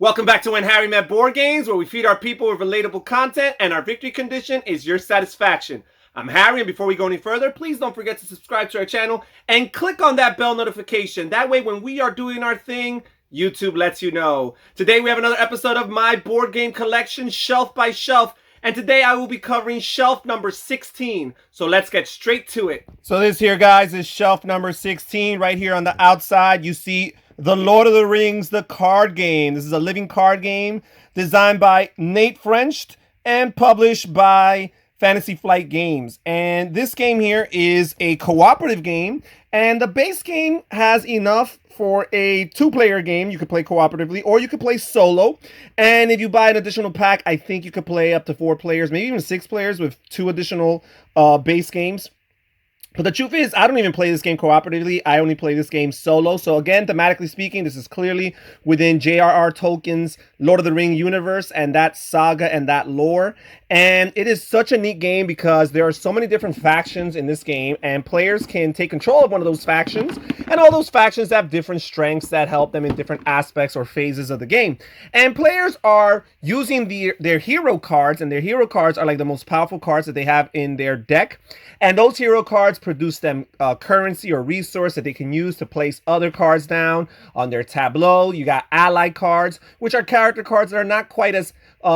Welcome back to When Harry Met Board Games, where we feed our people with relatable content and our victory condition is your satisfaction. I'm Harry, and before we go any further, please don't forget to subscribe to our channel and click on that bell notification. That way, when we are doing our thing, YouTube lets you know. Today, we have another episode of my board game collection, Shelf by Shelf, and today I will be covering shelf number 16. So let's get straight to it. So this here, guys, is shelf number 16. Right here on the outside, you see The Lord of the Rings, the card game. This is a living card game designed by Nate French and published by Fantasy Flight Games. And this game here is a cooperative game, and the base game has enough for a two-player game. You could play cooperatively, or you could play solo. And if you buy an additional pack, I think you could play up to 4 players, maybe even 6 players with 2 additional base games. But the truth is, I don't even play this game cooperatively. I only play this game solo. So again, thematically speaking, this is clearly within J.R.R. Tolkien's Lord of the Rings universe and that saga and that lore. And it is such a neat game because there are so many different factions in this game, and players can take control of one of those factions, and all those factions have different strengths that help them in different aspects or phases of the game. And players are using their hero cards, and their hero cards are like the most powerful cards that they have in their deck. And those hero cards produce them currency or resource that they can use to place other cards down on their tableau. You got ally cards, which are character cards that are not quite as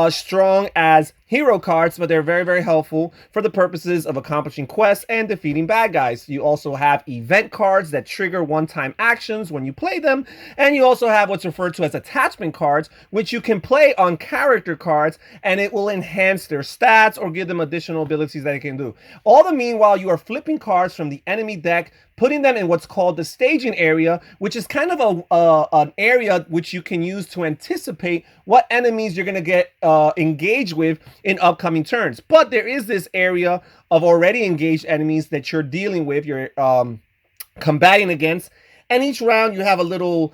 strong as hero cards, but they're very, very helpful for the purposes of accomplishing quests and defeating bad guys. You also have event cards that trigger one-time actions when you play them, and you also have what's referred to as attachment cards, which you can play on character cards, and it will enhance their stats or give them additional abilities that it can do. All the meanwhile, you are flipping cards from the enemy deck, putting them in what's called the staging area, which is kind of an area which you can use to anticipate what enemies you're going to get engaged with in upcoming turns. But there is this area of already engaged enemies that you're dealing with, you're combating against. And each round you have a little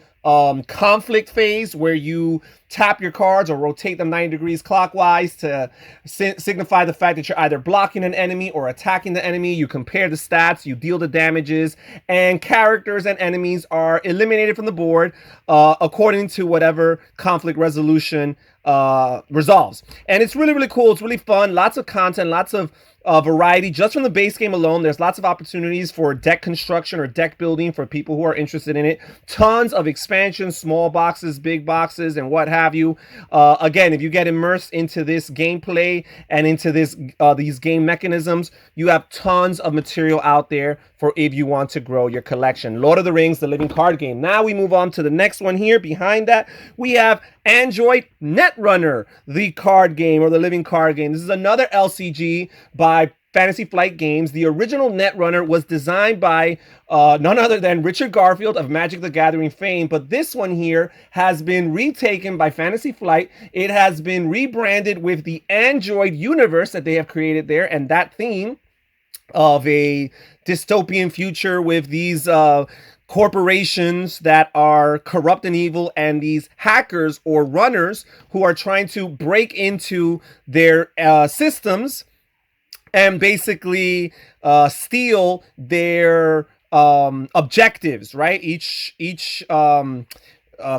conflict phase where you tap your cards or rotate them 90 degrees clockwise to signify the fact that you're either blocking an enemy or attacking the enemy. You compare the stats, you deal the damages, and characters and enemies are eliminated from the board according to whatever conflict resolution resolves. And it's really, really cool. It's really fun. Lots of content, lots of variety. Just from the base game alone, there's lots of opportunities for deck construction or deck building for people who are interested in it. Tons of expansions, small boxes, big boxes, and what have you. Again, if you get immersed into this gameplay and into these game mechanisms, you have tons of material out there for if you want to grow your collection. Lord of the Rings, the living card game. Now we move on to the next one here. Behind that, we have Android Netrunner, the card game or the living card game. This is another LCG by Fantasy Flight Games. The original Netrunner was designed by none other than Richard Garfield of Magic the Gathering fame, but this one here has been retaken by Fantasy Flight. It has been rebranded with the Android universe that they have created there, and that theme of a dystopian future with these corporations that are corrupt and evil, and these hackers or runners who are trying to break into their systems and basically steal their objectives, right? Each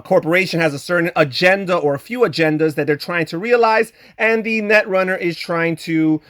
corporation has a certain agenda or a few agendas that they're trying to realize, and the Netrunner is trying to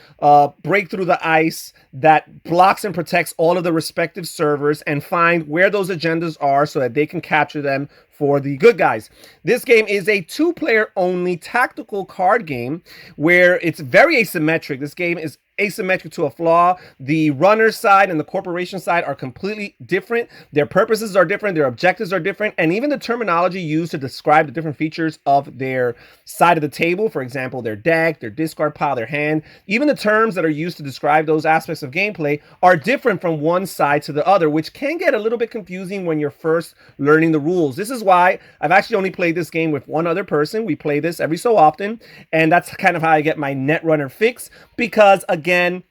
break through the ice that blocks and protects all of the respective servers and find where those agendas are so that they can capture them for the good guys. This game is a 2-player only tactical card game where it's very asymmetric. This game is asymmetric to a flaw. The runner side and the corporation side are completely different. Their purposes are different. Their objectives are different. And even the terminology used to describe the different features of their side of the table, for example, their deck, their discard pile, their hand, even the terms that are used to describe those aspects of gameplay are different from one side to the other, which can get a little bit confusing when you're first learning the rules. This is why I've actually only played this game with one other person. We play this every so often, and that's kind of how I get my Netrunner fix, because again,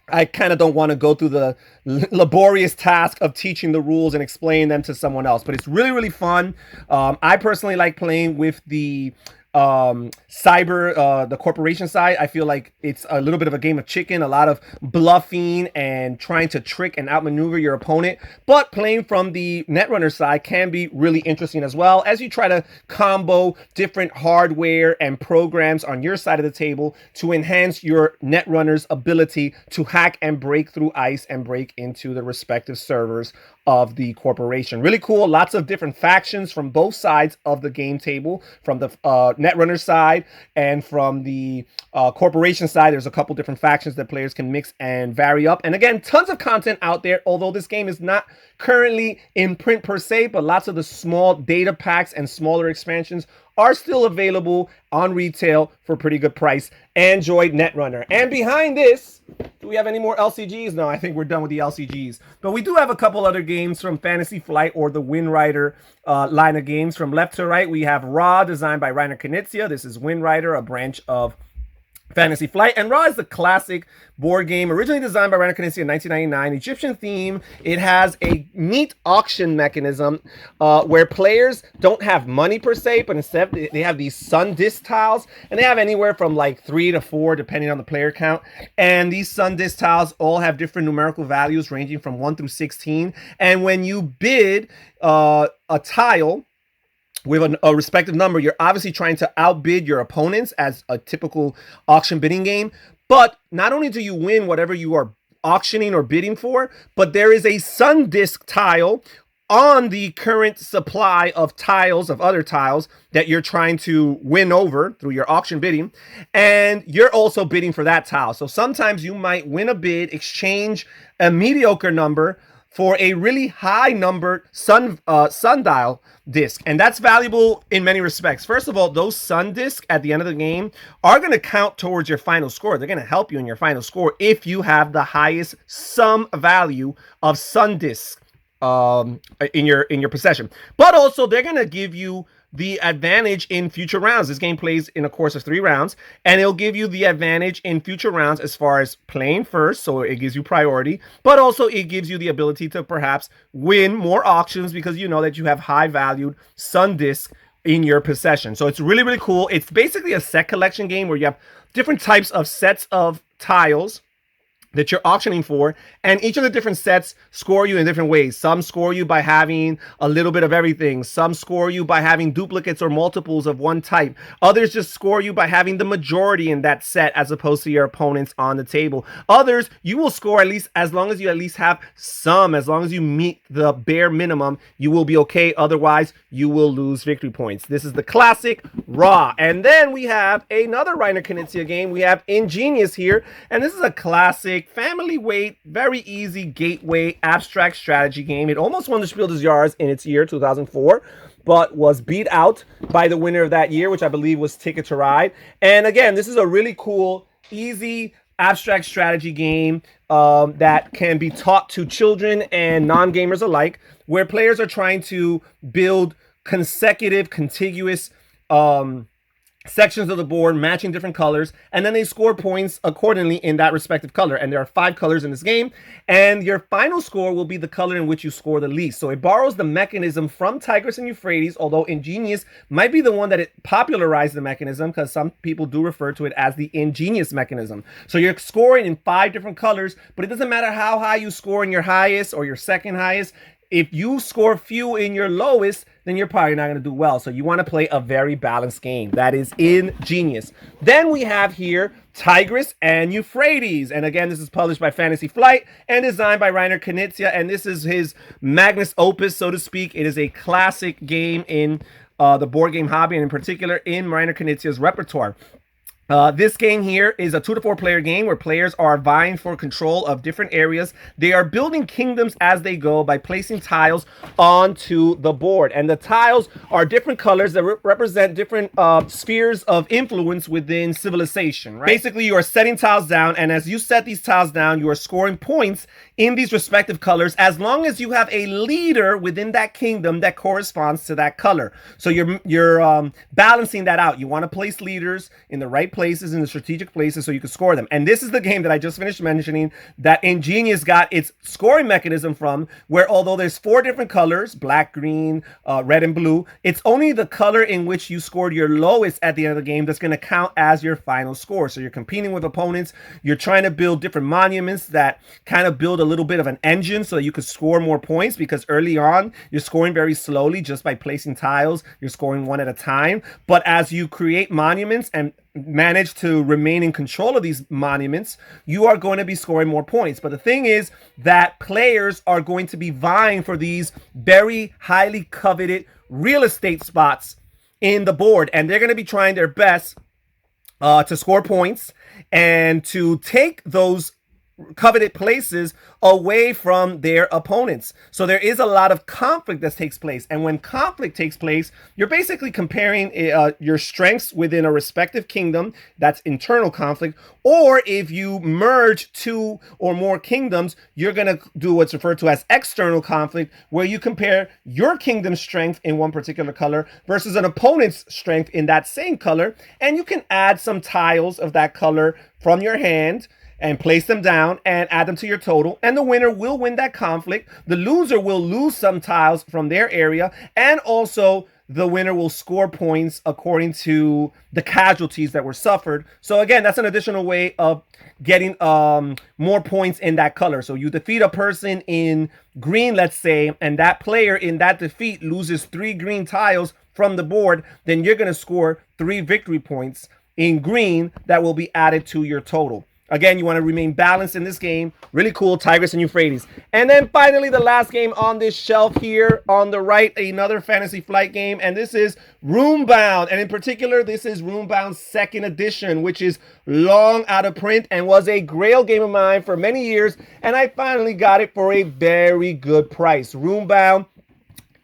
I kind of don't want to go through the laborious task of teaching the rules and explaining them to someone else, but it's really, really fun. I personally like playing with the the corporation side, I feel like it's a little bit of a game of chicken, a lot of bluffing and trying to trick and outmaneuver your opponent. But playing from the Netrunner side can be really interesting as well, as you try to combo different hardware and programs on your side of the table to enhance your Netrunner's ability to hack and break through ice and break into the respective servers of the corporation. Really cool. Lots of different factions from both sides of the game table, from the Netrunner side and from the corporation side. There's a couple different factions that players can mix and vary up. And again, tons of content out there, although this game is not currently in print per se, but lots of the small data packs and smaller expansions are still available on retail for a pretty good price. Android Netrunner. And behind this, do we have any more LCGs? No, I think we're done with the LCGs. But we do have a couple other games from Fantasy Flight or the Windrider line of games. From left to right, we have Ra, designed by Reiner Knizia. This is Windrider, a branch of Fantasy Flight. And Ra is the classic board game, originally designed by Reiner Knizia in 1999. Egyptian theme. It has a neat auction mechanism where players don't have money per se, but instead they have these sun disk tiles, and they have anywhere from like 3 to 4 depending on the player count. And these sun disk tiles all have different numerical values ranging from 1 through 16. And when you bid a tile with a respective number, you're obviously trying to outbid your opponents as a typical auction bidding game. But not only do you win whatever you are auctioning or bidding for, but there is a sun disk tile on the current supply of tiles, of other tiles that you're trying to win over through your auction bidding, and you're also bidding for that tile. So sometimes you might win a bid, exchange a mediocre number for a really high numbered sundial disc. And that's valuable in many respects. First of all, those sun discs at the end of the game are going to count towards your final score. They're going to help you in your final score if you have the highest sum value of sun discs in your possession. But also, they're going to give you the advantage in future rounds. This game plays in a course of 3 rounds, and it'll give you the advantage in future rounds as far as playing first, so it gives you priority, but also it gives you the ability to perhaps win more auctions because you know that you have high valued sun disc in your possession. So it's really, really cool. It's basically a set collection game where you have different types of sets of tiles that you're auctioning for, and each of the different sets score you in different ways. Some score you by having a little bit of everything. Some score you by having duplicates or multiples of one type. Others just score you by having the majority in that set as opposed to your opponents on the table. Others, you will score at least as long as you at least have some. As long as you meet the bare minimum, you will be okay. Otherwise, you will lose victory points. This is the classic Ra. And then we have another Reiner Knizia game. We have Ingenious here, and this is a classic family weight, very easy gateway abstract strategy game. It almost won the Spiel des Jahres in its year 2004, but was beat out by the winner of that year, which I believe was Ticket to Ride. And again, this is a really cool, easy abstract strategy game that can be taught to children and non-gamers alike, where players are trying to build consecutive, contiguous sections of the board matching different colors, and then they score points accordingly in that respective color. And there are 5 colors in this game, and your final score will be the color in which you score the least. So it borrows the mechanism from Tigris and Euphrates, although Ingenious might be the one that it popularized the mechanism, because some people do refer to it as the Ingenious mechanism. So you're scoring in 5 different colors, but it doesn't matter how high you score in your highest or your second highest. If you score few in your lowest, then you're probably not going to do well. So you want to play a very balanced game. That is Ingenious. Then we have here Tigris and Euphrates. And again, this is published by Fantasy Flight and designed by Reiner Knizia. And this is his magnus opus, so to speak. It is a classic game in the board game hobby, and in particular in Reiner Knizia's repertoire. This game here is a 2 to 4 player game where players are vying for control of different areas. They are building kingdoms as they go by placing tiles onto the board. And the tiles are different colors that represent different spheres of influence within civilization, right? Basically, you are setting tiles down, and as you set these tiles down, you are scoring points in these respective colors as long as you have a leader within that kingdom that corresponds to that color. So you're balancing that out. You want to place leaders in the right place places, in the strategic places, so you can score them. And this is the game that I just finished mentioning that Ingenious got its scoring mechanism from, where although there's 4 different colors, black, green, red, and blue, it's only the color in which you scored your lowest at the end of the game that's going to count as your final score. So you're competing with opponents. You're trying to build different monuments that kind of build a little bit of an engine so that you could score more points, because early on, you're scoring very slowly just by placing tiles. You're scoring one at a time. But as you create monuments and manage to remain in control of these monuments, you are going to be scoring more points. But the thing is that players are going to be vying for these very highly coveted real estate spots in the board, and they're going to be trying their best to score points and to take those coveted places away from their opponents. So there is a lot of conflict that takes place. And when conflict takes place, you're basically comparing your strengths within a respective kingdom. That's internal conflict. Or if you merge 2 or more kingdoms, you're going to do what's referred to as external conflict, where you compare your kingdom's strength in one particular color versus an opponent's strength in that same color. And you can add some tiles of that color from your hand and place them down and add them to your total. And the winner will win that conflict. The loser will lose some tiles from their area. And also the winner will score points according to the casualties that were suffered. So again, that's an additional way of getting more points in that color. So you defeat a person in green, let's say, and that player in that defeat loses 3 green tiles from the board. Then you're going to score 3 victory points in green that will be added to your total. Again, you want to remain balanced in this game. Really cool, Tigris and Euphrates. And then finally, the last game on this shelf here on the right, another Fantasy Flight game. And this is Roombound. And in particular, this is Roombound 2nd Edition, which is long out of print and was a grail game of mine for many years. And I finally got it for a very good price. Roombound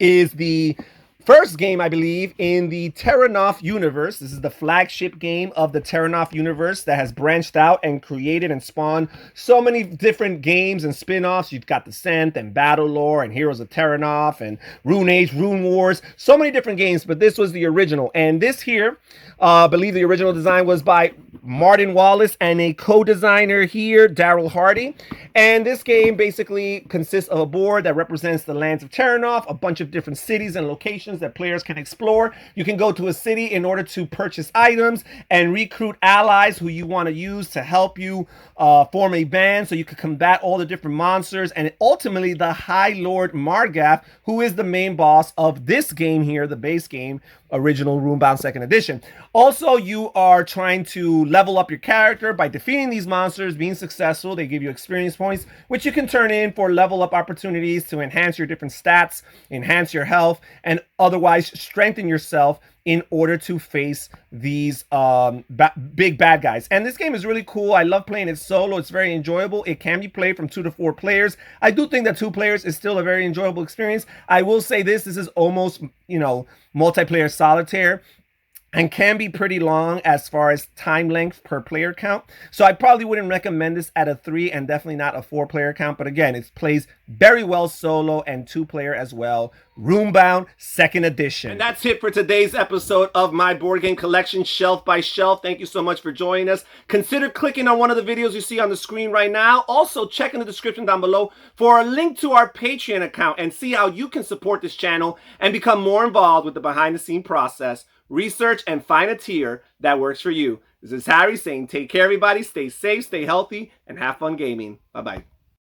is the first game, I believe, in the Terranoff universe. This is the flagship game of the Terranoff universe that has branched out and created and spawned so many different games and spin-offs. You've got Descent and Battle Lore and Heroes of Terranoff and Rune Age, Rune Wars, so many different games, but this was the original. And this here, I believe the original design was by Martin Wallace and a co-designer here, Daryl Hardy. And this game basically consists of a board that represents the lands of Terranoff, a bunch of different cities and locations that players can explore. You can go to a city in order to purchase items and recruit allies who you want to use to help you form a band so you can combat all the different monsters, and ultimately the High Lord Margath, who is the main boss of this game here, the base game, original Roombound 2nd Edition. Also, you are trying to level up your character by defeating these monsters, being successful. They give you experience points, which you can turn in for level up opportunities to enhance your different stats, enhance your health, and otherwise strengthen yourself in order to face these big bad guys. And this game is really cool. I love playing it solo. It's very enjoyable. It can be played from 2 to 4 players. I do think that 2 players is still a very enjoyable experience. I will say this is almost, multiplayer solitaire, and can be pretty long as far as time length per player count. So I probably wouldn't recommend this at a 3 and definitely not a 4 player count. But again, it plays very well solo and 2 player as well. Roombound 2nd Edition. And that's it for today's episode of my board game collection, Shelf by Shelf. Thank you so much for joining us. Consider clicking on one of the videos you see on the screen right now. Also, check in the description down below for a link to our Patreon account and see how you can support this channel and become more involved with the behind-the-scenes process. Research and find a tier that works for you. This is Harry saying take care, everybody. Stay safe, stay healthy, and have fun gaming. Bye-bye.